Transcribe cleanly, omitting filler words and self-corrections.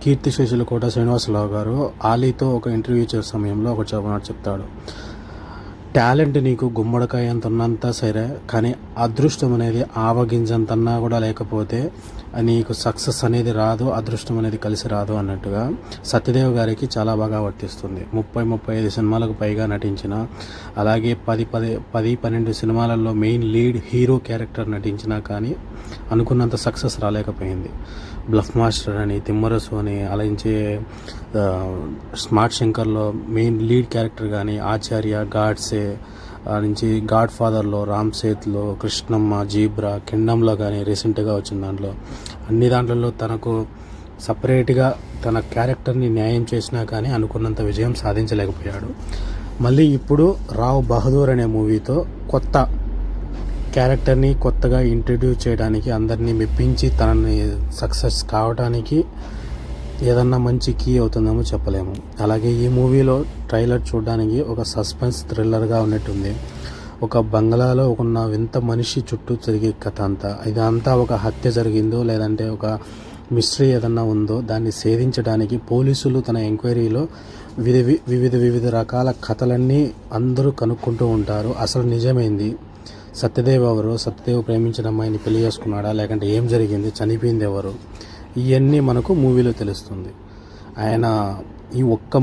కీర్తిశేషులు కోట శ్రీనివాసరావు గారు ఆలీతో ఒక ఇంటర్వ్యూ చేసే సమయంలో ఒక చెప్తాడు. టాలెంట్ నీకు గుమ్మడికాయ అంత ఉన్నంత సరే, కానీ అదృష్టం అనేది ఆవగింజంతన్నా కూడా లేకపోతే నీకు సక్సెస్ అనేది రాదు, అదృష్టం అనేది కలిసి రాదు అన్నట్టుగా సత్యదేవ్ గారికి చాలా బాగా వర్తిస్తుంది. 30-35 సినిమాలకు పైగా నటించిన, అలాగే 10-12 సినిమాలలో మెయిన్ లీడ్ హీరో క్యారెక్టర్ నటించినా కానీ అనుకున్నంత సక్సెస్ రాలేకపోయింది. బ్లఫ్ మాస్టర్ అని, తిమ్మరసు అని, అలయించే స్మార్ట్ శంకర్లో మెయిన్ లీడ్ క్యారెక్టర్ కానీ, ఆచార్య, గాడ్సే నుంచి గాడ్ ఫాదర్లో, రామ్ సేత్లో, కృష్ణమ్మ, జీబ్రా, కింగ్డమ్లో కానీ రీసెంట్గా వచ్చిన దాంట్లో అన్ని దాంట్లలో తనకు సపరేట్గా తన క్యారెక్టర్ని న్యాయం చేసినా కానీ అనుకున్నంత విజయం సాధించలేకపోయాడు. మళ్ళీ ఇప్పుడు రావ్ బహదూర్ అనే మూవీతో కొత్త క్యారెక్టర్ని కొత్తగా ఇంట్రడ్యూస్ చేయడానికి, అందరినీ మెప్పించి తనని సక్సెస్ కావడానికి ఏదన్నా మంచి కీ అవుతుందేమో చెప్పలేము. అలాగే ఈ మూవీలో ట్రైలర్ చూడడానికి ఒక సస్పెన్స్ థ్రిల్లర్గా ఉన్నట్టుంది. ఒక బంగ్లాలో ఉన్న వింత మనిషి చుట్టూ తిరిగే కథ అంతా, ఇదంతా ఒక హత్య జరిగిందో లేదంటే ఒక మిస్టరీ ఏదన్నా ఉందో దాన్ని ఛేదించడానికి పోలీసులు తన ఎంక్వైరీలో వివిధ రకాల కథలన్నీ అందరూ కనుక్కుంటూ ఉంటారు. అసలు నిజమైంది సత్యదేవ్ ఎవరు, సత్యదేవ్ ప్రేమించిన అమ్మాయిని పెళ్లి చేసుకున్నాడా, లేకంటే ఏం జరిగింది, చనిపోయింది ఎవరు, ఇవన్నీ మనకు మూవీలో తెలుస్తుంది. ఆయన ఈ ఒక్క